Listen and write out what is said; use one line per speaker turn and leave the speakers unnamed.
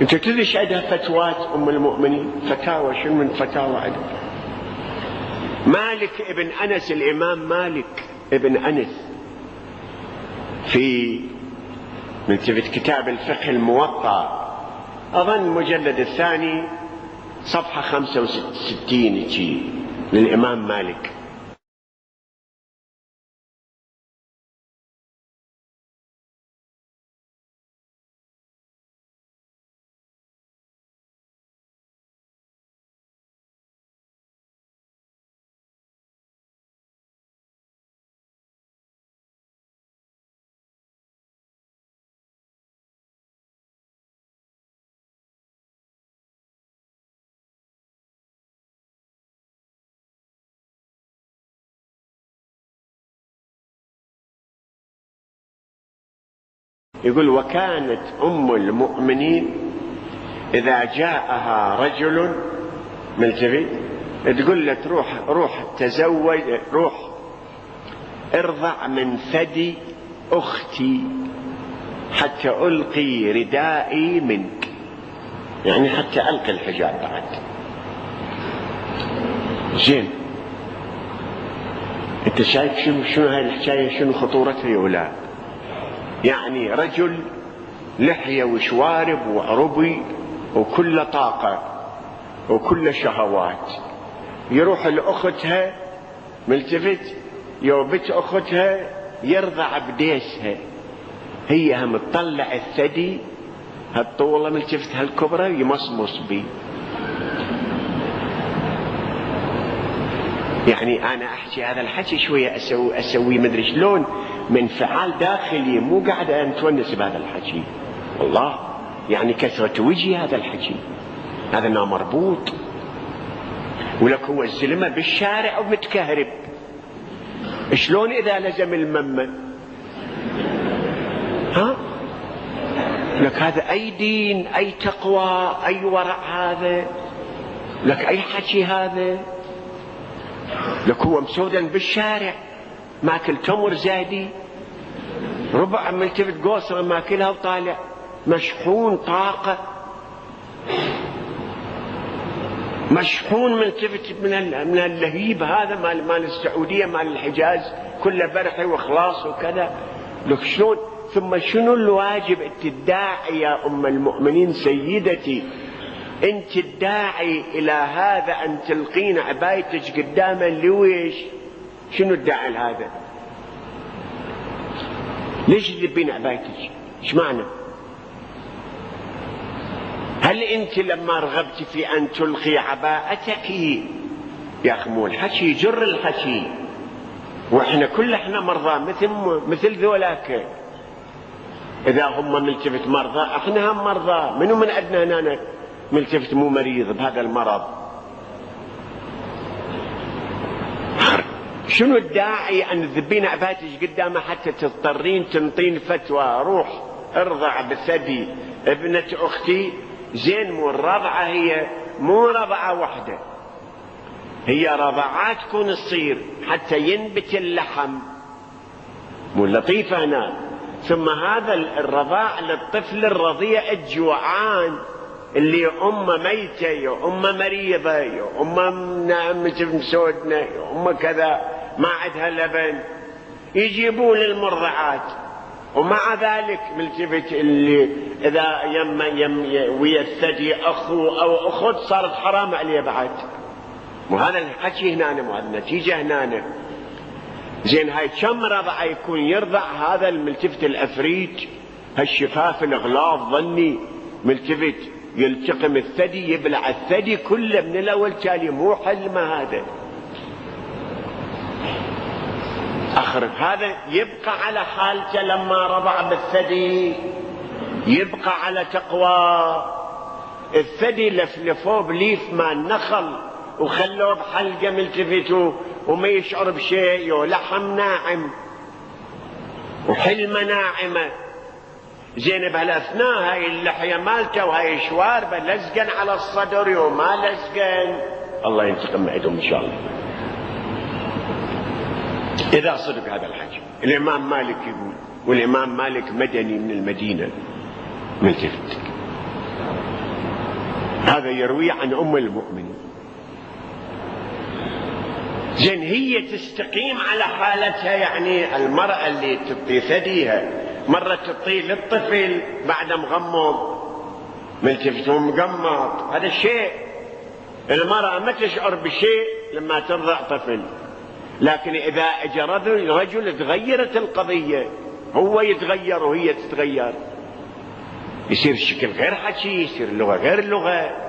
انت تدري ايش عندها فتوات ام المؤمنين؟ فتاوى، شنو من فتاوى عندها؟ مالك ابن انس، الامام مالك ابن انس في من كتاب الفقه الموطأ، اظن المجلد الثاني صفحة 65 للامام مالك، يقول: وكانت ام المؤمنين اذا جاءها رجل ملتفت تقول له: روح تزوج، روح ارضع من ثدي اختي حتى القي ردائي منك، يعني حتى القي الحجاب بعد. زين، انت شايف شنو هاي الحكايه، شنو خطورتها يا ولاد؟ يعني رجل لحيه وشوارب وعربي وكل طاقه وكل شهوات، يروح لاختها ملتفت يوبت اختها يرضع بديسها، هي هم تطلع الثدي هالطولة ملتفت هالكبرى يمصمص بي. يعني انا احكي هذا الحكي شوية اسوي مدري شلون من انفعال داخلي، مو قاعد اتونس بهذا الحكي والله، يعني كثرة وجهي هذا الحكي، هذا نا مربوط. ولك هو الزلمة بالشارع ومتكهرب، شلون اذا لزم الممة؟ ها لك هذا اي دين، اي تقوى، اي ورع هذا؟ لك اي حكي هذا؟ لك هو مسودا بالشارع ماكل تمر زادي، ربع ملتفت قوصرة ماكلها وطالع مشحون طاقة، مشحون ملتفت من اللهيب هذا مال السعودية مال الحجاز، كله برحي وخلاص وكذا. لك شلون؟ ثم شنو الواجب؟ انت الداعي يا ام المؤمنين سيدتي، انت الداعي الى هذا ان تلقين عبايتك قدام لويش؟ شنو الداعي لهذا؟ ليش تذبين عبايتك؟ ايش معنى؟ هل انت لما رغبت في ان تلقي عباءتك يا اخي مو الحكي يجر الحكي، واحنا احنا مرضى مثل ذولاك، اذا هم ملتفت مرضى احنا هم مرضى، منو من عندنا هنا ملتفت مو مريض بهذا المرض؟ شنو الداعي ان تذبين عبايتك قدامه حتى تضطرين تنطين فتوى روح ارضع بثدي ابنة اختي؟ زين، مو الرضعة هي مو رضعة واحدة، هي رضعات تكون تصير حتى ينبت اللحم، مو لطيفة هنا. ثم هذا الرضاع للطفل الرضيع الجوعان اللي أمه ميتة، يا أمه مريضة، يا أمه مسودنة، يا أمه كذا ما عندها لبن، يجيبون المرضعات. ومع ذلك ملتفت اللي إذا ويا الثدي أخو أو أخت صارت حرام عليه بعد. وهذا الحكي هنا، مو هذا النتيجة هنا. زين، هاي كم رضعة يكون يرضع هذا الملتفت الأفريج هالشفاف الغلاظ ظني ملتفت يلتقم الثدي يبلع الثدي كله من الأول تالي، مو حلمة هذا. أخرج هذا يبقى على حالته لما رضع بالثدي، يبقى على تقوى. الثدي لفلفوه بليف مال نخل وخلوه بحلقة ملتفتوا وما يشعر بشيء، ولحم ناعم وحلمة ناعمة. زين، بهالاثناء هاي اللحية مالته وهاي شواربه لزقن على الصدر وما لزقن، الله ينتقم معهم ان شاء الله اذا صدق هذا الحكي. الامام مالك يقول: والإمام مالك مدني من المدينة ملتفت. هذا يروي عن أم المؤمنين. زين هي تستقيم على حالتها، يعني المرأة اللي تعطي ثديها مرة تعطي للطفل بعد مغمض ملتفت ومغمض، هذا الشيء المرأة ما تشعر بشيء لما ترضع طفل، لكن إذا أجى رجل تغيرت القضية، هو يتغير وهي تتغير، يصير الشكل غير حكي، يصير اللغة غير لغة.